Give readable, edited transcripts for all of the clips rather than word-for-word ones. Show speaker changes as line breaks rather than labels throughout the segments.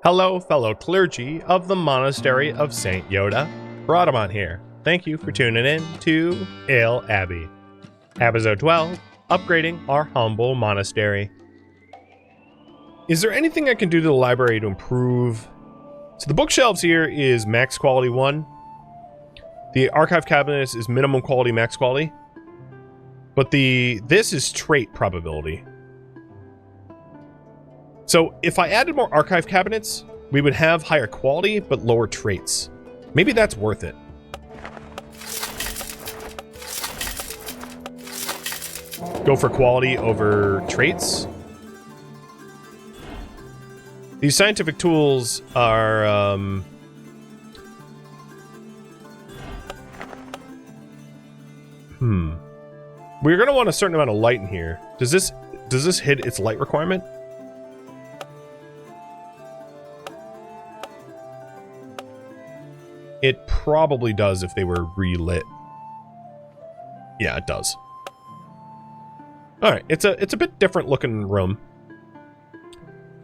Hello, fellow clergy of the Monastery of St. Yoda. Rhadamant here. Thank you for tuning in to Ale Abbey. Episode 12, Upgrading Our Humble Monastery. Is there anything I can do to the library to improve? So the bookshelves here is max quality 1. The archive cabinets is minimum quality, max quality. But this is trait probability. So if I added more archive cabinets, we would have higher quality, but lower traits. Maybe that's worth it. Go for quality over traits. These scientific tools are, We're going to want a certain amount of light in here. Does this hit its light requirement? It probably does if they were relit. Yeah, it does. Alright, it's a bit different looking room.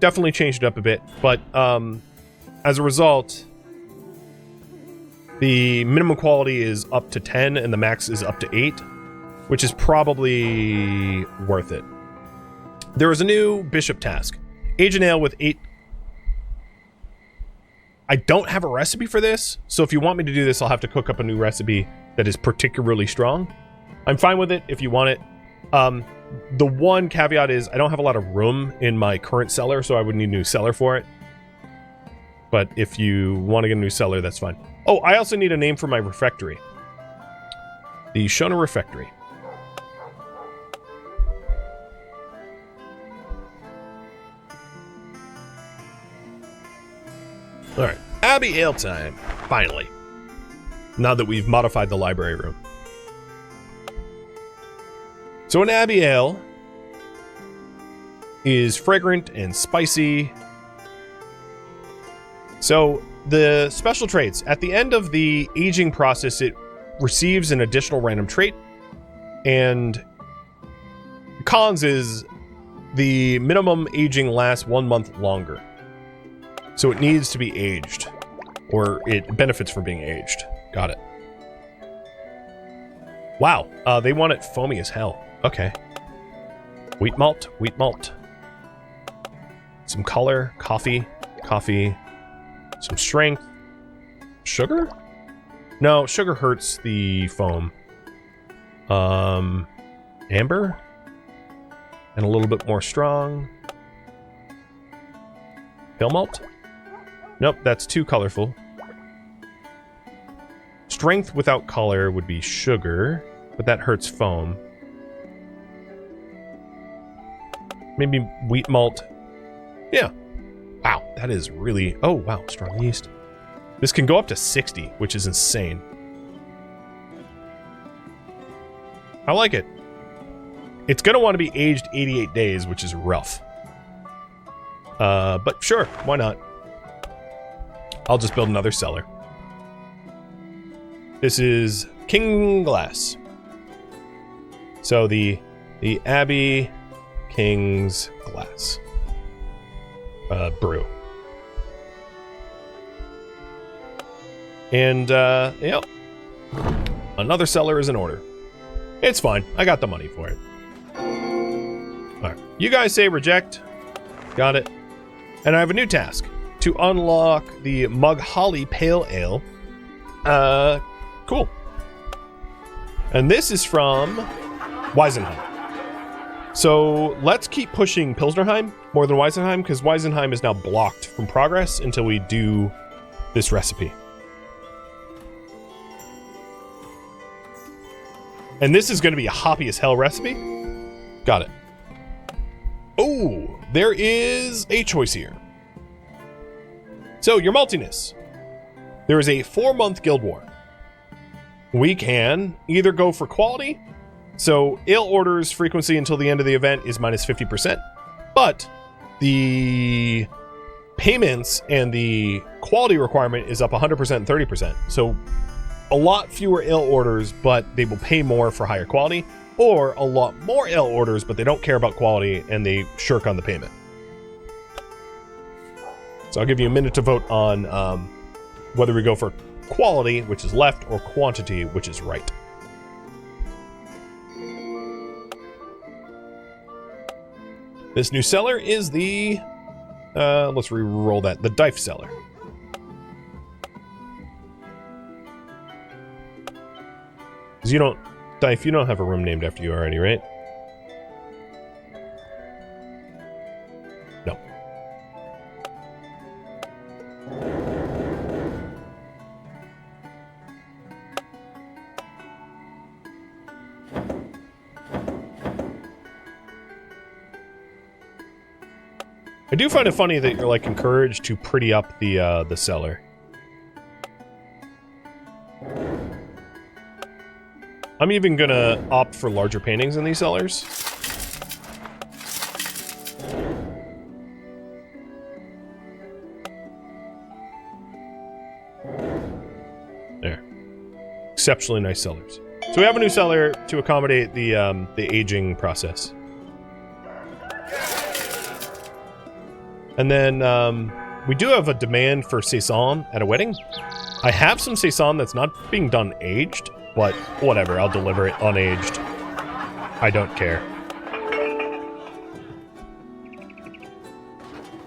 Definitely changed it up a bit, but as a result, the minimum quality is up to 10 and the max is up to 8, which is probably worth it. There is a new bishop task. Age an ale with 8. I don't have a recipe for this, so if you want me to do this, I'll have to cook up a new recipe that is particularly strong. I'm fine with it if you want it. The one caveat is I don't have a lot of room in my current cellar, so I would need a new cellar for it. But if you want to get a new cellar, that's fine. Oh, I also need a name for my refectory. The Shona Refectory. Alright, Abbey Ale time, finally. Now that we've modified the library room. So an Abbey Ale is fragrant and spicy. So the special traits, at the end of the aging process, it receives an additional random trait. And cons is the minimum aging lasts 1 month longer. So it needs to be aged, or it benefits from being aged. Got it. Wow, they want it foamy as hell. Okay. Wheat malt, wheat malt. Some color, coffee, coffee. Some strength. Sugar? No, sugar hurts the foam. Amber? And a little bit more strong. Pale malt? Nope, that's too colorful. Strength without color would be sugar, but that hurts foam. Maybe wheat malt. Yeah. Wow, that is really... Oh, wow, strong yeast. This can go up to 60, which is insane. I like it. It's going to want to be aged 88 days, which is rough. But sure, why not? I'll just build another cellar. This is King Glass. So the Abbey King's Glass. Brew. And, yep. Another cellar is in order. It's fine. I got the money for it. Alright. You guys say reject. Got it. And I have a new task. To unlock the Mug Holly Pale Ale. Cool. And this is from Weisenheim. So let's keep pushing Pilsnerheim more than Weisenheim, because Weisenheim is now blocked from progress until we do this recipe. And this is going to be a hoppy as hell recipe. Got it. Oh, there is a choice here. So, your maltiness. There is a 4-month guild war. We can either go for quality, so ale orders frequency until the end of the event is minus 50%, but the payments and the quality requirement is up 100% and 30%. So, a lot fewer ale orders, but they will pay more for higher quality, or a lot more ale orders, but they don't care about quality and they shirk on the payment. So I'll give you a minute to vote on whether we go for quality, which is left, or quantity, which is right. This new cellar is the... let's re-roll that. The Dife cellar. Because you don't... Dife, you don't have a room named after you already, right? No. I do find it funny that you're, like, encouraged to pretty up the cellar. I'm even gonna opt for larger paintings in these cellars. There. Exceptionally nice cellars. So we have a new cellar to accommodate the aging process. And then, we do have a demand for Saison at a wedding. I have some Saison that's not being done aged, but whatever, I'll deliver it unaged. I don't care.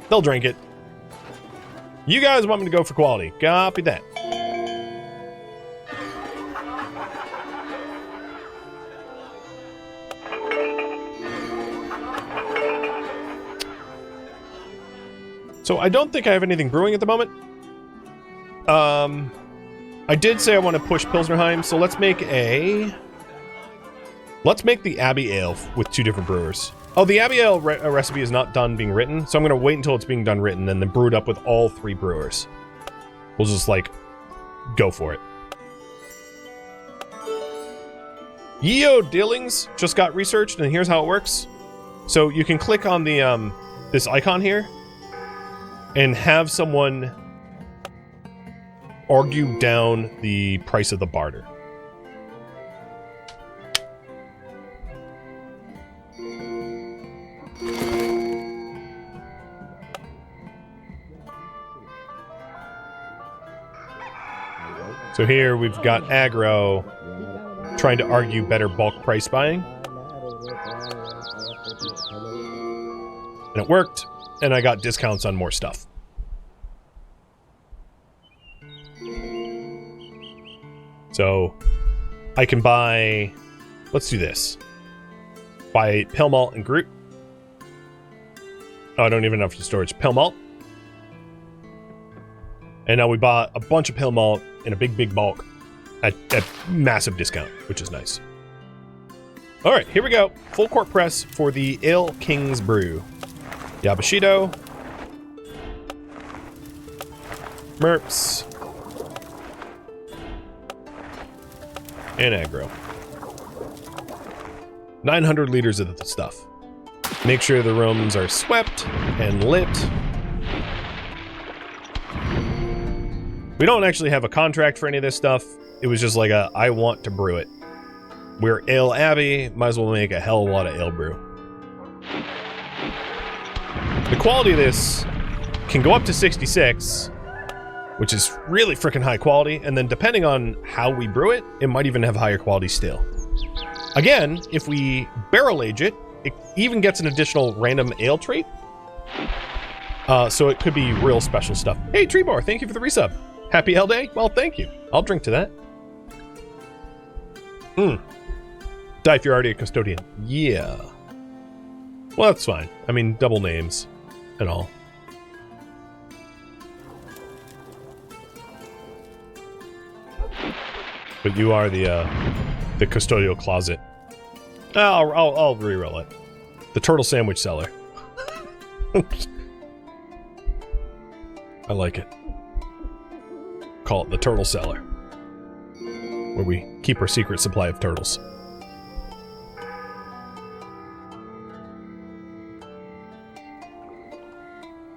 They'll drink it. You guys want me to go for quality. Copy that. So I don't think I have anything brewing at the moment. I did say I want to push Pilsnerheim, so let's make the Abbey Ale with 2 different brewers. Oh, the Abbey Ale recipe is not done being written, so I'm going to wait until it's being done written and then brew it up with all 3 brewers. We'll just, like, go for it. Yo, Dillings just got researched, and here's how it works. So you can click on the this icon here and have someone argue down the price of the barter. So here we've got aggro trying to argue better bulk price buying. And it worked, and I got discounts on more stuff. So I can buy, let's do this. Buy Pale Malt and Groot. Oh, I don't even have the storage. Pale Malt. And now we bought a bunch of Pale Malt in a big bulk at massive discount, which is nice. All right, here we go. Full court press for the Ale King's Brew. Yabashido. Merps. And aggro. 900 liters of the stuff. Make sure the rooms are swept and lit. We don't actually have a contract for any of this stuff. It was just like a, I want to brew it. We're Ale Abbey, might as well make a hell of a lot of ale brew. The quality of this can go up to 66, which is really freaking high quality, and then depending on how we brew it, it might even have higher quality still. Again, if we barrel age it, it even gets an additional random ale trait. So it could be real special stuff. Hey, Treebar, thank you for the resub. Happy Ale Day? Well, thank you. I'll drink to that. Die if you're already a custodian. Yeah. Well, that's fine. I mean, double names and all. But you are the custodial closet. I'll re-roll it. The turtle sandwich cellar. I like it. Call it the turtle cellar, where we keep our secret supply of turtles.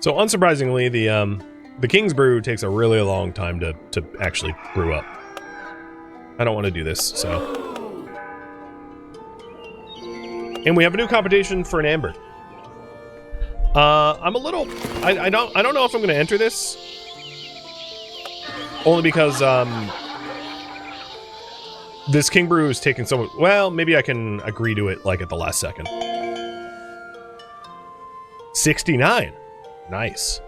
So unsurprisingly, the King's Brew takes a really long time to actually brew up. I don't want to do this, so. And we have a new competition for an amber. I'm a little... I don't know if I'm going to enter this. Only because, this King Brew is taking so much... Well, maybe I can agree to it, like, at the last second. 69. Nice.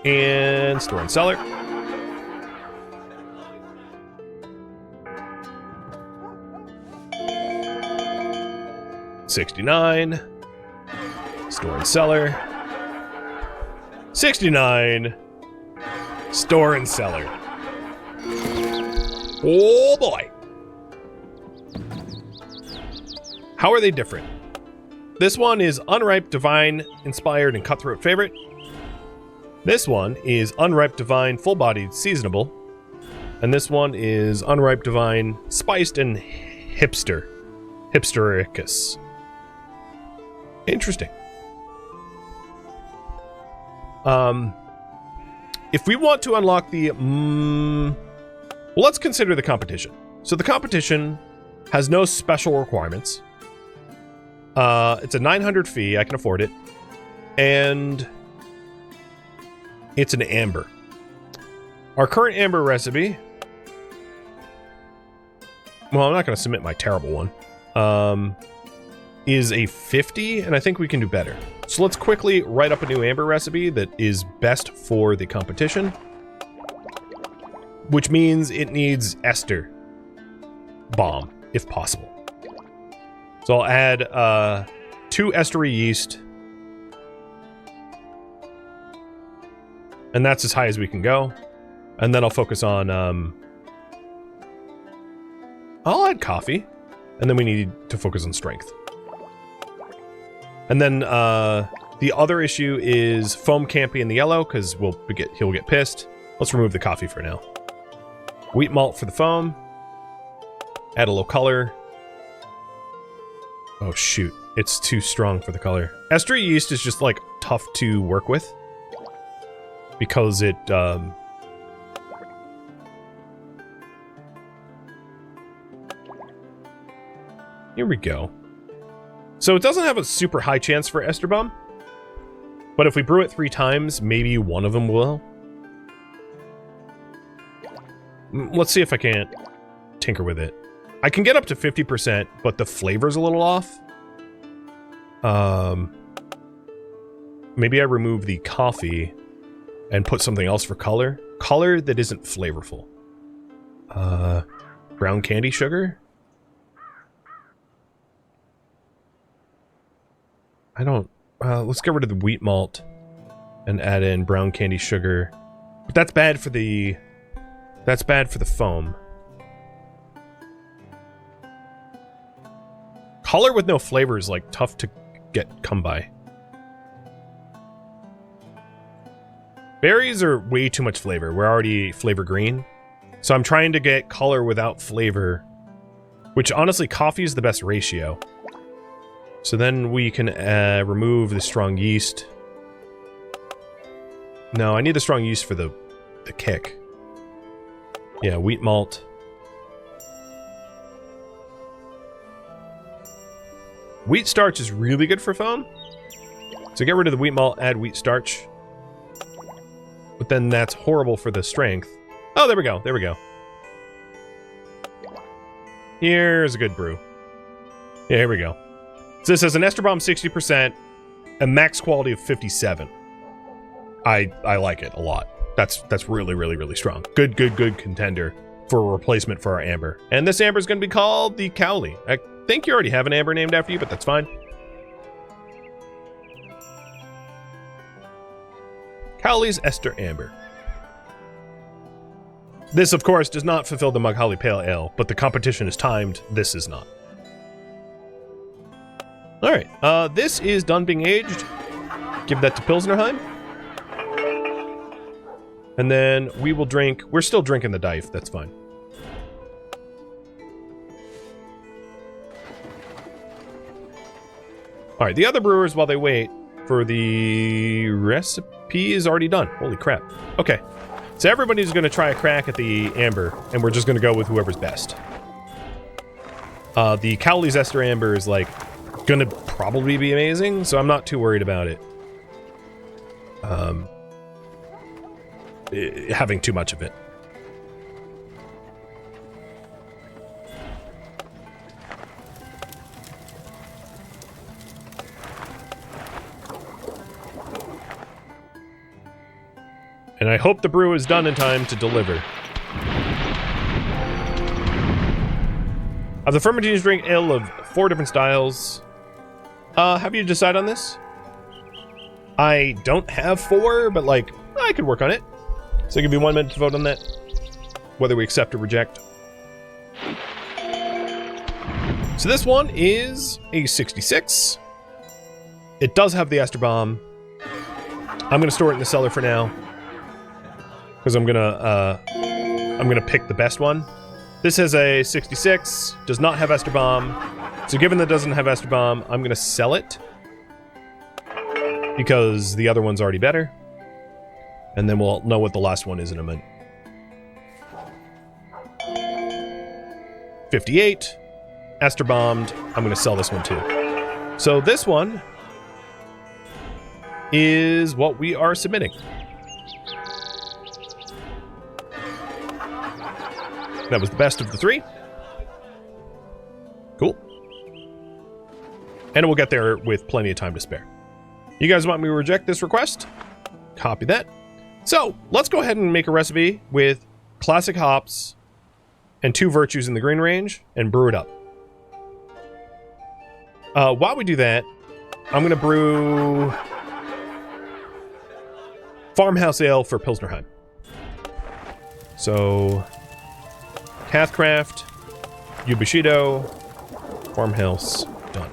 And store and cellar. $69. Store and cellar. 69. Store and cellar. Oh boy. How are they different? This one is unripe, divine, inspired, and cutthroat favorite. This one is unripe, divine, full-bodied, seasonable. And this one is unripe, divine, spiced, and hipstericus. Interesting. If we want to unlock the... well, let's consider the competition. So the competition has no special requirements. It's a 900 fee. I can afford it. And it's an amber. Our current amber recipe... Well, I'm not going to submit my terrible one. Is a 50, and I think we can do better. So let's quickly write up a new amber recipe that is best for the competition. Which means it needs ester bomb, if possible. So I'll add 2 estery yeast. And that's as high as we can go. And then I'll focus on... I'll add coffee. And then we need to focus on strength. And then the other issue is foam can't be in the yellow because he'll get pissed. Let's remove the coffee for now. Wheat malt for the foam. Add a little color. Oh shoot, it's too strong for the color. Estery yeast is just like tough to work with because it here we go. So it doesn't have a super high chance for ester bomb, but if we brew it 3 times, maybe one of them will. Let's see if I can't tinker with it. I can get up to 50%, but the flavor's a little off. Maybe I remove the coffee and put something else for color. Color that isn't flavorful. Brown candy sugar? I don't... let's get rid of the wheat malt and add in brown candy sugar. But that's bad for the... That's bad for the foam. Color with no flavor is, like, tough to come by. Berries are way too much flavor. We're already flavor green. So I'm trying to get color without flavor. Which, honestly, coffee is the best ratio. So then we can remove the strong yeast. No, I need the strong yeast for the kick. Yeah, wheat malt. Wheat starch is really good for foam. So get rid of the wheat malt, add wheat starch. But then that's horrible for the strength. Oh, there we go, there we go. Here's a good brew. Yeah, here we go. So this has an ester bomb 60%, a max quality of 57. I like it a lot. That's really, really, really strong. Good contender for a replacement for our amber. And this amber is going to be called the Cowley. I think you already have an amber named after you, but that's fine. Cowley's Ester Amber. This, of course, does not fulfill the Mugholly Pale Ale, but the competition is timed. This is not. Alright, this is done being aged. Give that to Pilsnerheim. And then we will drink... We're still drinking the Dife, that's fine. Alright, the other brewers, while they wait for the recipe, is already done. Holy crap. Okay, so everybody's going to try a crack at the amber, and we're just going to go with whoever's best. The Cowley's Ester Amber is like gonna probably be amazing, so I'm not too worried about it. Having too much of it. And I hope the brew is done in time to deliver. Of the fermentation drink ale of 4 different styles. Have you decided on this? I don't have 4, but like, I could work on it. So I'll give you 1 minute to vote on that. Whether we accept or reject. So this one is a 66. It does have the ester bomb. I'm gonna store it in the cellar for now. Because I'm gonna pick the best one. This has a 66, does not have ester bomb. So given that it doesn't have ester bomb, I'm gonna sell it. Because the other one's already better. And then we'll know what the last one is in a minute. 58, ester bombed. I'm gonna sell this one too. So this one is what we are submitting. That was the best of the 3. Cool. And we'll get there with plenty of time to spare. You guys want me to reject this request? Copy that. So, let's go ahead and make a recipe with classic hops and 2 virtues in the green range and brew it up. While we do that, I'm going to brew farmhouse ale for Pilsnerheim. So... Cathcraft, Yubushido, Farmhouse, done.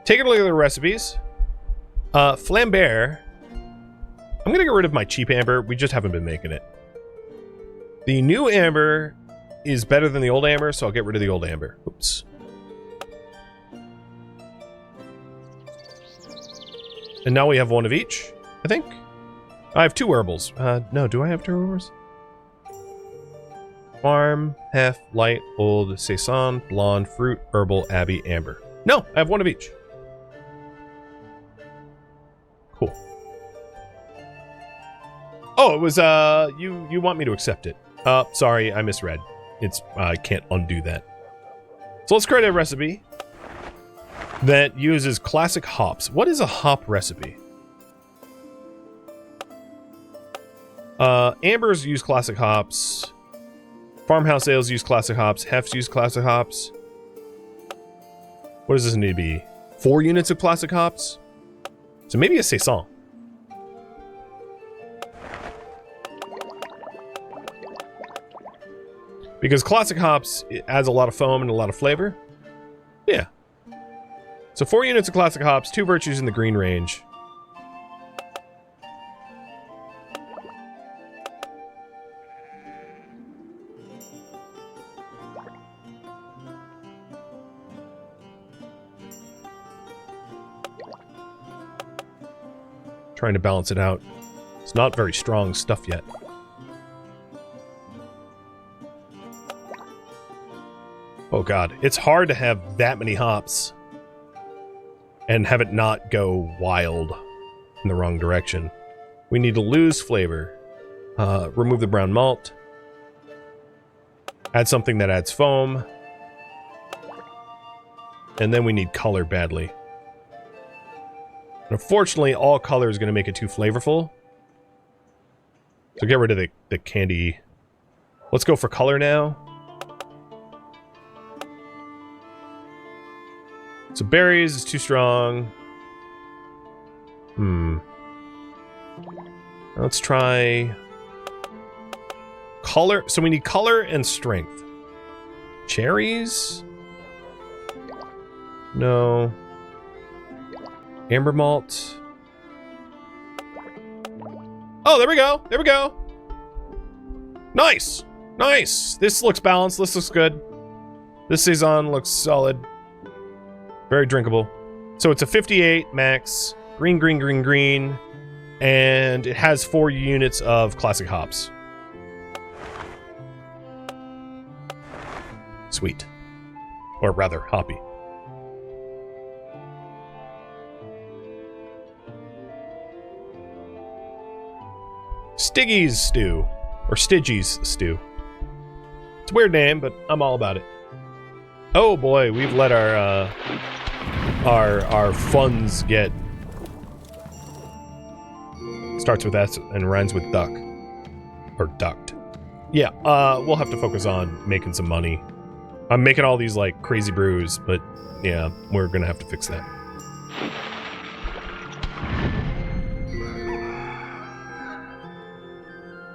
Take a look at the recipes. Flambert. I'm gonna get rid of my cheap amber. We just haven't been making it. The new amber is better than the old amber, so I'll get rid of the old amber. Oops. And now we have 1 of each, I think. I have 2 herbals. No, do I have 2 herbals? Farm, Hef, Light, Old, Saison, Blonde, Fruit, Herbal, Abbey, Amber. No, I have 1 of each. Cool. Oh, it was, you want me to accept it. Sorry, I misread. I can't undo that. So let's create a recipe that uses classic hops. What is a hop recipe? Ambers use classic hops. Farmhouse ales use classic hops. Hefts use classic hops. What does this need to be? 4 units of classic hops? So maybe a Saison. Because classic hops, it adds a lot of foam and a lot of flavor. Yeah. So 4 units of classic hops, 2 virtues in the green range. Trying to balance it out. It's not very strong stuff yet. Oh god, it's hard to have that many hops and have it not go wild in the wrong direction. We need to lose flavor. Remove the brown malt. Add something that adds foam. And then we need color badly. Unfortunately, all color is going to make it too flavorful. So get rid of the candy. Let's go for color now. So berries is too strong. Let's try color. So we need color and strength. Cherries? No. Amber malt. Oh, there we go. There we go. Nice. Nice. This looks balanced. This looks good. This Saison looks solid. Very drinkable. So it's a 58 max. Green, green, green, green. And it has 4 units of classic hops. Sweet. Or rather, hoppy. Stiggy's Stew. Or Stygies Stew. It's a weird name, but I'm all about it. Oh boy, we've let our funds get... Starts with S and rhymes with duck. Or duct. Yeah, we'll have to focus on making some money. I'm making all these, like, crazy brews, but yeah, we're gonna have to fix that.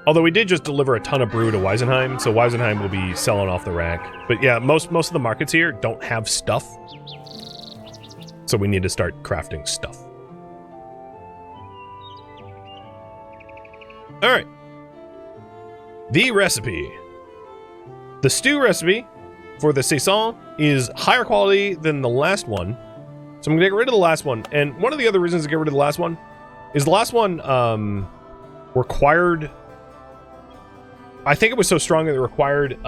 Although we did just deliver a ton of brew to Weisenheim, so Weisenheim will be selling off the rack. But yeah, most of the markets here don't have stuff. So we need to start crafting stuff. Alright. The recipe. The stew recipe for the saison is higher quality than the last one. So I'm gonna get rid of the last one. And one of the other reasons to get rid of the last one is the last one required... I think it was so strong that it required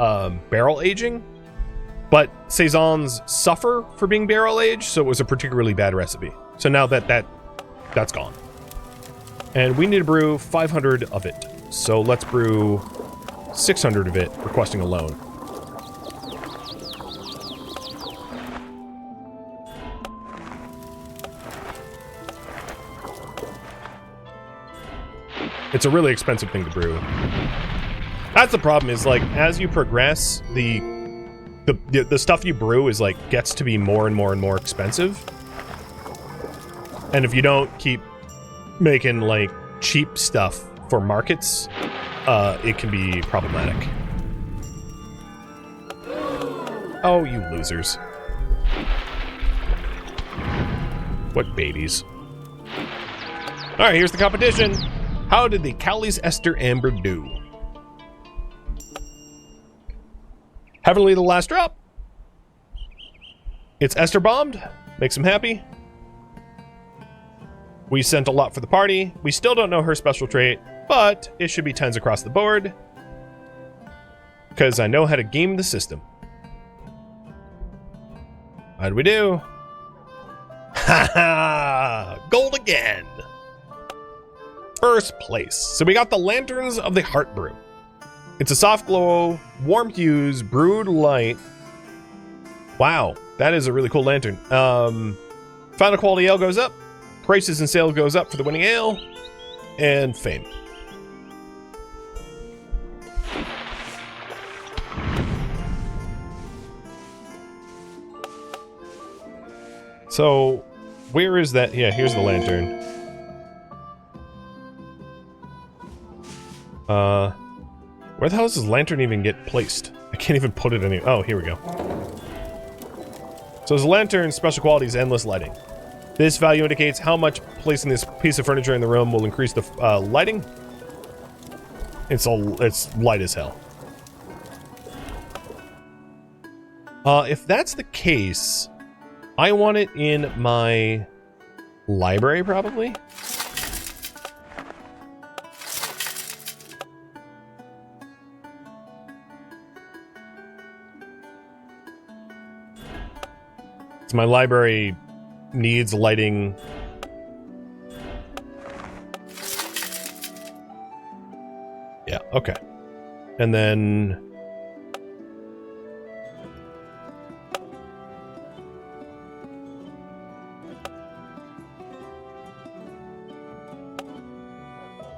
barrel aging, but saisons suffer for being barrel aged, so it was a particularly bad recipe. So now that's gone, and we need to brew 500 of it. So let's brew 600 of it, requesting a loan. It's a really expensive thing to brew. That's the problem, is like as you progress, the stuff you brew is like gets to be more and more and more expensive. And if you don't keep making like cheap stuff for markets, it can be problematic. Oh, you losers. What babies. Alright, here's the competition. How did the Cowley's Ester Amber do? Heavenly the last drop. It's Ester bombed. Makes him happy. We sent a lot for the party. We still don't know her special trait, but it should be 10s across the board. Because I know how to game the system. How do we do? Ha ha! Gold again! First place. So we got the Lanterns of the Heart Brew. It's a soft glow, warm hues, brewed light. Wow, that is a really cool lantern. Final quality ale goes up. Prices and sales goes up for the winning ale. And fame. So, where is that? Yeah, here's the lantern. Where the hell does this lantern even get placed? I can't even put it any... Oh, here we go. So this lantern's special quality is endless lighting. This value indicates how much placing this piece of furniture in the room will increase the lighting. It's light as hell. If that's the case, I want it in my library, probably. My library needs lighting. Yeah, okay. And then...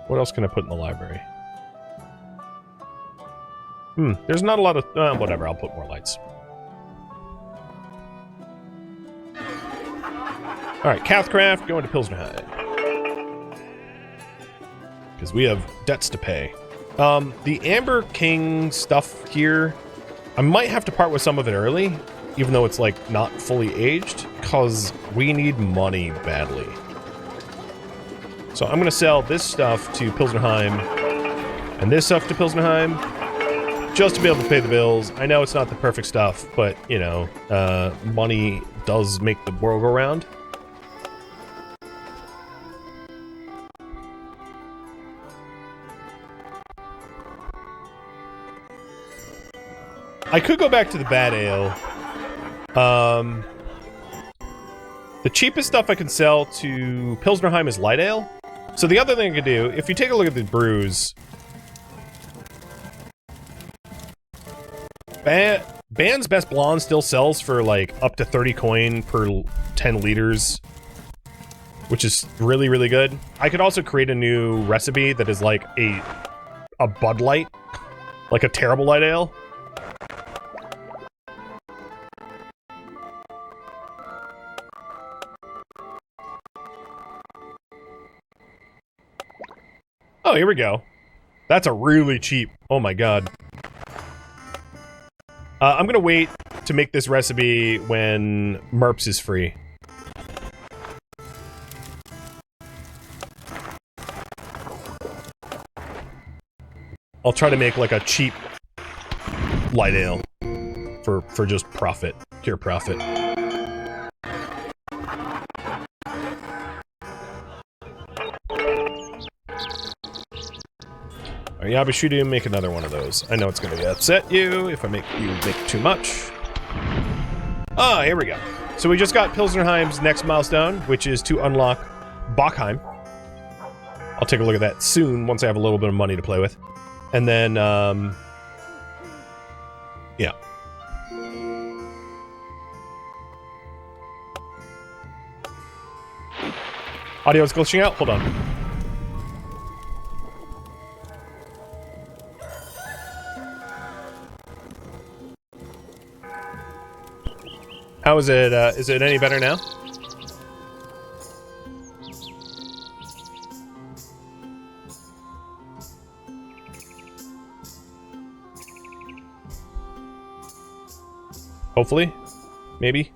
what else can I put in the library? There's not a lot of... whatever, I'll put more lights. Alright, Cathcraft, going to Pilsner High. Because we have debts to pay. The Amber King stuff here, I might have to part with some of it early, even though it's, like, not fully aged, because we need money badly. So I'm going to sell this stuff to Pilsnerheim, and this stuff to Pilsnerheim, just to be able to pay the bills. I know it's not the perfect stuff, but, you know, money does make the world go round. I could go back to the bad ale. The cheapest stuff I can sell to Pilsnerheim is light ale. So the other thing I could do, if you take a look at the brews, Band's Best Blonde still sells for like up to 30 coin per 10 liters, which is really, really good. I could also create a new recipe that is like a Bud Light, like a terrible light ale. Oh, here we go. That's a really cheap. Oh my god. I'm gonna wait to make this recipe when Merps is free. I'll try to make like a cheap light ale for just profit, pure profit. Abbey, should you make another one of those? I know it's going to upset you if I make you make too much. Ah, here we go. So we just got Pilsnerheim's next milestone, which is to unlock Bockheim. I'll take a look at that soon, once I have a little bit of money to play with. And then, yeah. Audio is glitching out? Hold on. How is it any better now? Hopefully. Maybe.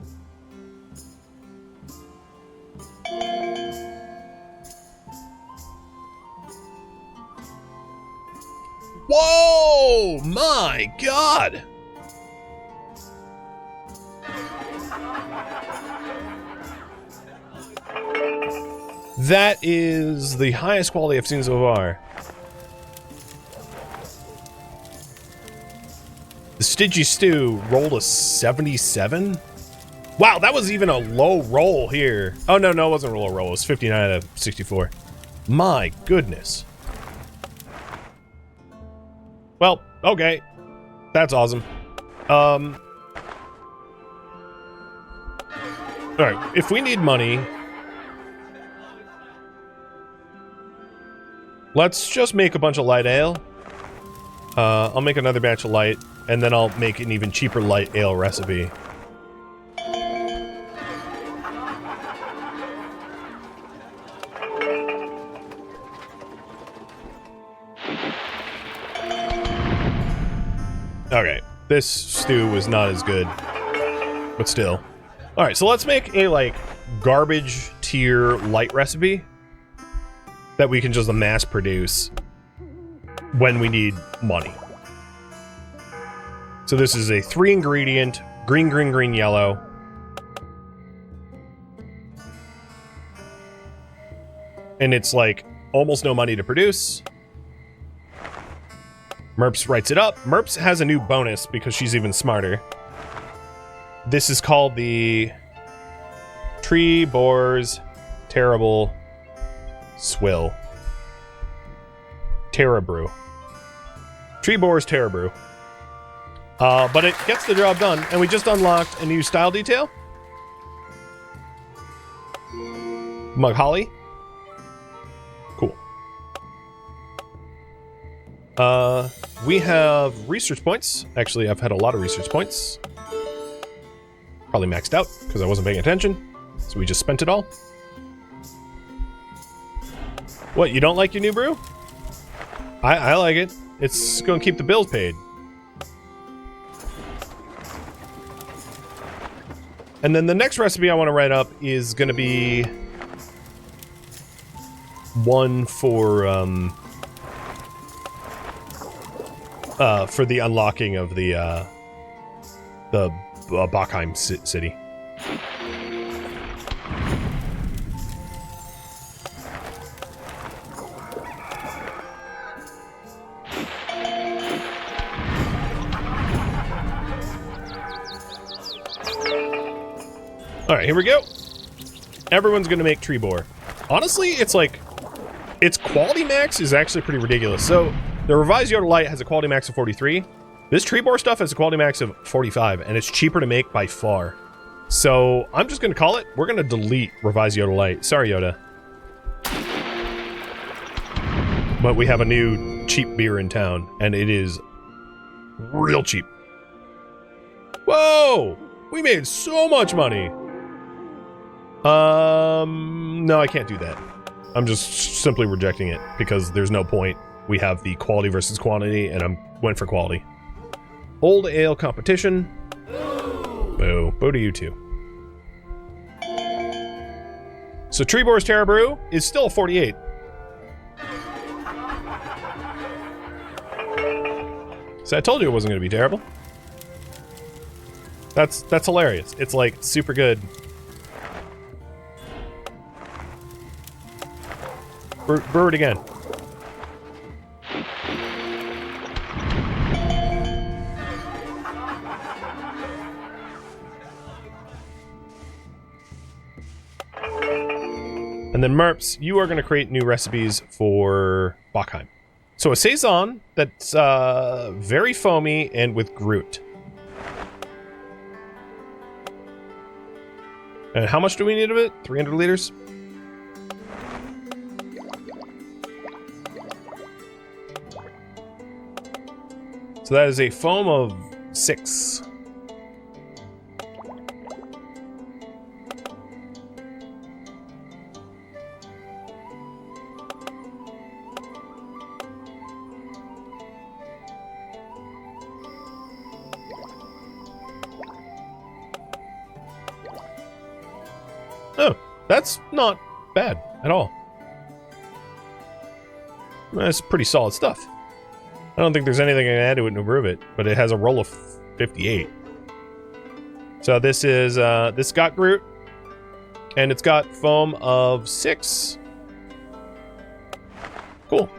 Whoa! My God! That is the highest quality I've seen so far. The Stygian Stew rolled a 77? Wow, that was even a low roll here. Oh, no, it wasn't a low roll. It was 59 out of 64. My goodness. Well, okay. That's awesome. Alright, if we need money... Let's just make a bunch of light ale. I'll make another batch of light, and then I'll make an even cheaper light ale recipe. Okay, this stew was not as good, but still. Alright, so let's make a, like, garbage tier light recipe that we can just mass produce when we need money. So this is a 3-ingredient, green, green, green, yellow. And it's like almost no money to produce. Merps writes it up. Merps has a new bonus because she's even smarter. This is called the Tree Boar's Terrible Swill. Terra Brew. Tree Boar's Terra Brew. But it gets the job done, and we just unlocked a new style detail. Mug Holly. Cool. We have research points. Actually, I've had a lot of research points. Probably maxed out, because I wasn't paying attention. So we just spent it all. What, you don't like your new brew? I like it. It's going to keep the bills paid. And then the next recipe I want to write up is going to be one for the unlocking of the Bockheim city. Alright, here we go. Everyone's gonna make tree boar. Honestly, it's like quality max is actually pretty ridiculous. So the revised Yoda Light has a quality max of 43. This tree boar stuff has a quality max of 45, and it's cheaper to make by far. So I'm just going to call it. We're going to delete revised Yoda Light. Sorry, Yoda. But we have a new cheap beer in town, and it is real cheap. Whoa! We made so much money. No, I can't do that. I'm just simply rejecting it because there's no point. We have the quality versus quantity, and I went for quality. Old ale competition. Boo. Boo to you too. So Treebor's Terra Brew is still a 48. So I told you it wasn't going to be terrible. That's hilarious. It's like super good. Brew it again. And then Merps, you are going to create new recipes for Bachheim. So a Saison that's very foamy and with Groot. And how much do we need of it? 300 liters? So that is a foam of 6. Oh, that's not bad at all. That's pretty solid stuff. I don't think there's anything I can add to it to improve it, but it has a roll of 58. So this is, this got Groot, and it's got foam of 6. Cool.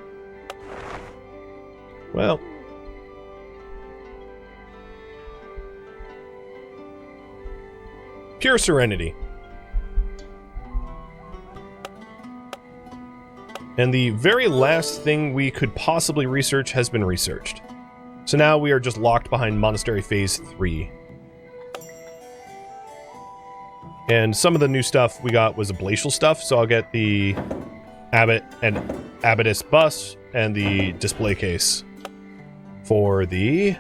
Well. Pure Serenity. And the very last thing we could possibly research has been researched. So now we are just locked behind Monastery Phase 3. And some of the new stuff we got was ablatial stuff, so I'll get the Abbot and Abbotess bus and the display case for the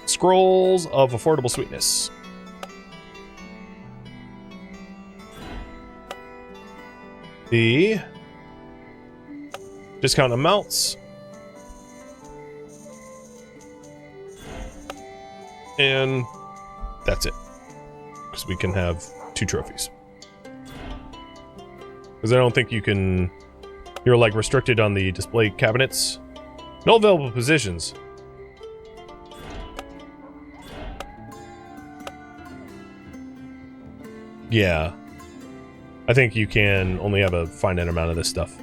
Scrolls of Affordable Sweetness. The discount amounts. And that's it. Because we can have 2 trophies. Because I don't think you can... You're like restricted on the display cabinets. No available positions. Yeah. I think you can only have a finite amount of this stuff.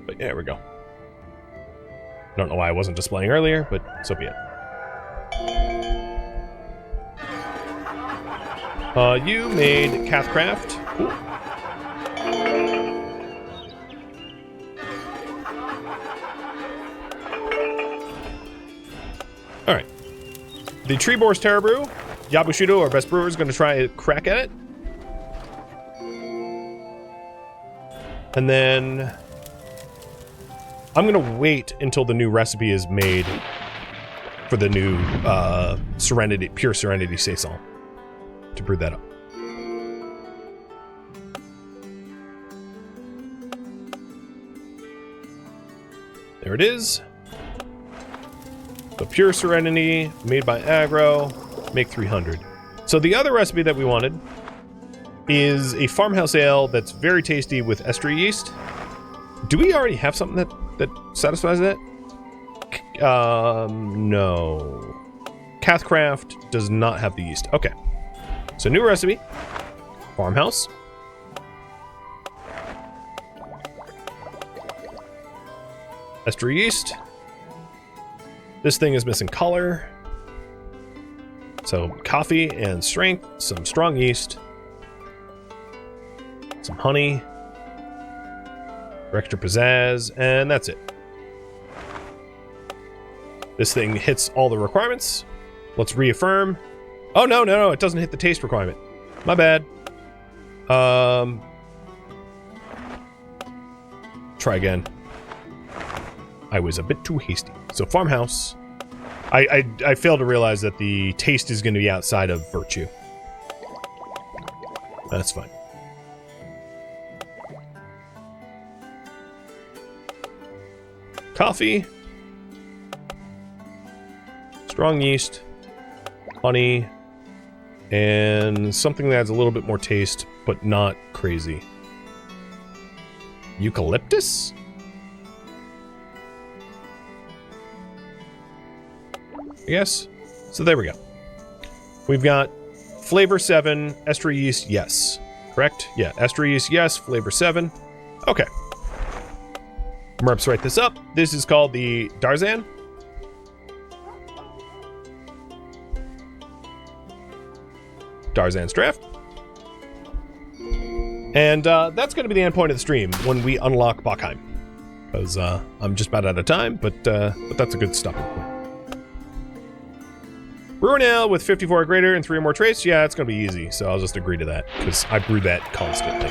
But yeah, there we go. I don't know why I wasn't displaying earlier, but so be it. You made Cathcraft. Cool. Alright. The Treebor's Terra Brew. Yabushido, our best brewer, is going to try a crack at it. And then I'm going to wait until the new recipe is made for the new Serenity, Pure Serenity Saison to brew that up. There it is. The Pure Serenity made by Agro. Make 300. So the other recipe that we wanted is a farmhouse ale that's very tasty with ester yeast. Do we already have something that satisfies that? No. Cathcraft does not have the yeast. Okay. So new recipe. Farmhouse. Ester yeast. This thing is missing color. So coffee and strength, some strong yeast, some honey for extra pizzazz, and that's it. This thing hits all the requirements. Let's reaffirm. Oh, no, it doesn't hit the taste requirement. My bad. Try again. I was a bit too hasty. So farmhouse. I failed to realize that the taste is going to be outside of virtue. That's fine. Coffee. Strong yeast. Honey. And something that adds a little bit more taste, but not crazy. Eucalyptus? I guess. So there we go. We've got flavor 7, ester yeast, yes. Correct? Yeah, ester yeast, yes. Flavor 7. Okay. Merps write this up. This is called the Darzan. Darzan's draft. And that's going to be the end point of the stream when we unlock Bachheim. Because I'm just about out of time, but that's a good stopping point. Brew an ale with 54 or greater and 3 or more traits? Yeah, it's going to be easy, so I'll just agree to that, because I brew that constantly.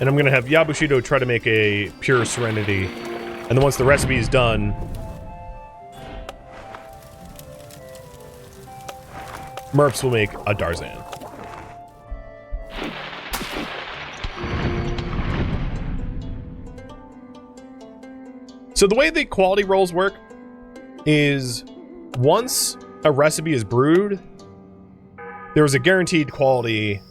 And I'm going to have Yabushido try to make a pure Serenity, and then once the recipe is done, Merps will make a Darzan. So the way the quality rolls work is once a recipe is brewed, there's a guaranteed quality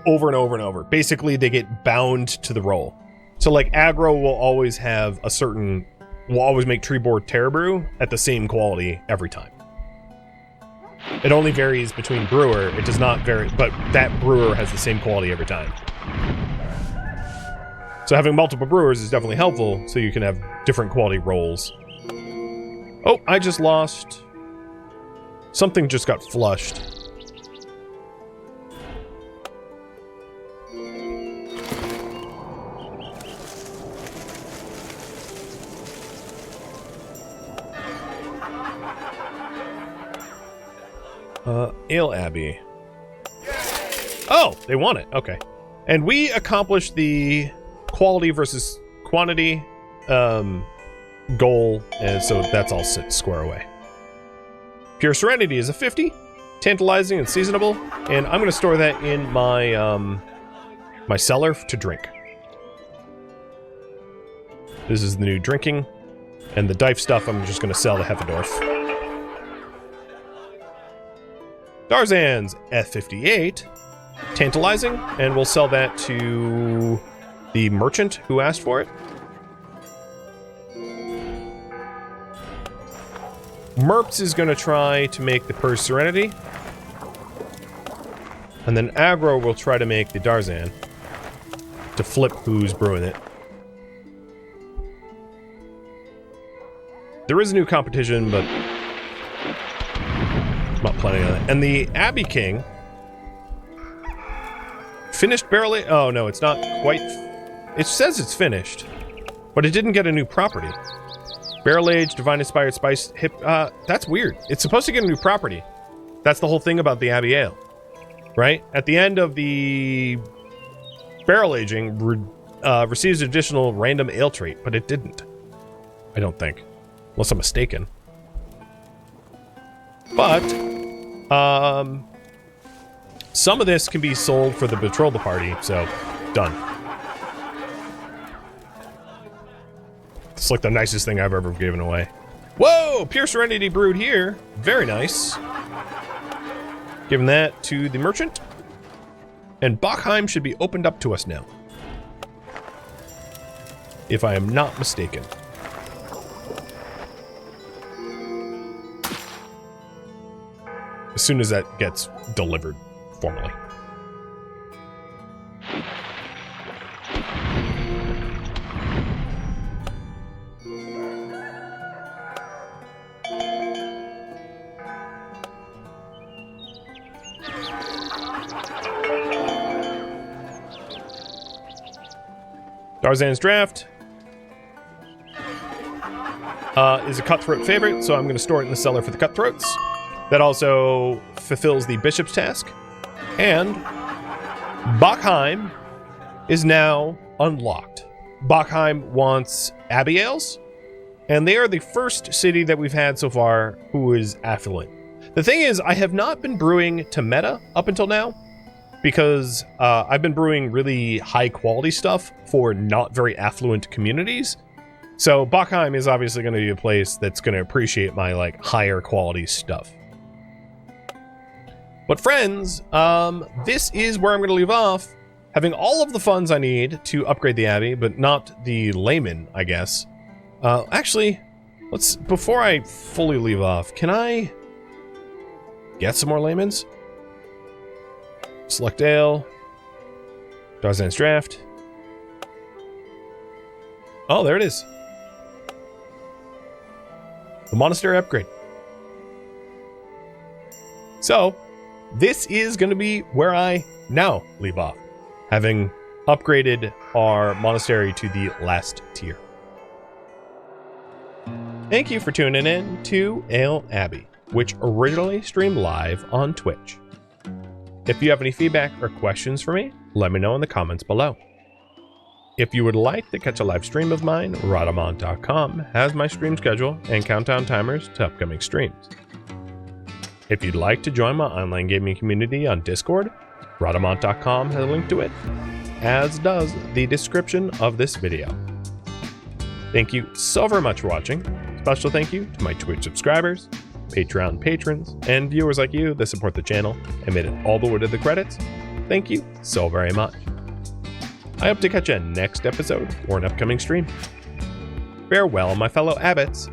over and over and over. Basically, they get bound to the roll. So like aggro will always have a certain, will always make Treeboard Terra Brew at the same quality every time. It only varies between brewer. It does not vary, but that brewer has the same quality every time. So having multiple brewers is definitely helpful, so you can have different quality rolls. Oh, I just lost. Something just got flushed. Ale Abbey. Oh, they won it. Okay. And we accomplished the quality versus quantity goal, and so that's all square away. Pure Serenity is a 50, tantalizing and seasonable, and I'm going to store that in my my cellar to drink. This is the new drinking, and the Dife stuff I'm just going to sell to Heffendorf. Darzan's F58, tantalizing, and we'll sell that to the merchant who asked for it. Merps is going to try to make the Purge Serenity, and then Aggro will try to make the Darzan to flip who's brewing it. There is a new competition, but not planning on it. And the Abbey King finished barely. Oh no, it's not quite. It says it's finished, but it didn't get a new property. Barrel aged, divine inspired spice hip. That's weird. It's supposed to get a new property. That's the whole thing about the Abbey Ale, right? At the end of the barrel aging, receives additional random ale trait, but it didn't. I don't think, unless I'm mistaken. But some of this can be sold for the betrothal the party, so done. It's like the nicest thing I've ever given away. Whoa! Pure Serenity brewed here. Very nice. Giving that to the merchant. And Bachheim should be opened up to us now, if I am not mistaken. as soon as that gets delivered formally. Tarzan's Draft is a cutthroat favorite, so I'm going to store it in the cellar for the cutthroats. That also fulfills the bishop's task. And Bachheim is now unlocked. Bachheim wants Abbey ales, and they are the first city that we've had so far who is affluent. The thing is, I have not been brewing to meta up until now, because I've been brewing really high quality stuff for not very affluent communities. So Bachheim is obviously going to be a place that's going to appreciate my like higher quality stuff. But friends, this is where I'm going to leave off, having all of the funds I need to upgrade the Abbey, but not the layman, I guess. Actually, before I fully leave off, can I get some more laymans? Select ale. Tarzan's Draft. Oh, there it is. The Monastery upgrade. So, this is going to be where I now leave off, having upgraded our monastery to the last tier. Thank you for tuning in to Ale Abbey, which originally streamed live on Twitch. If you have any feedback or questions for me, let me know in the comments below. If you would like to catch a live stream of mine, Rhadamant.com has my stream schedule and countdown timers to upcoming streams. If you'd like to join my online gaming community on Discord, Rhadamant.com has a link to it, as does the description of this video. Thank you so very much for watching. Special thank you to my Twitch subscribers, Patreon patrons, and viewers like you that support the channel and made it all the way to the credits. Thank you so very much. I hope to catch you next episode or an upcoming stream. Farewell, my fellow abbots.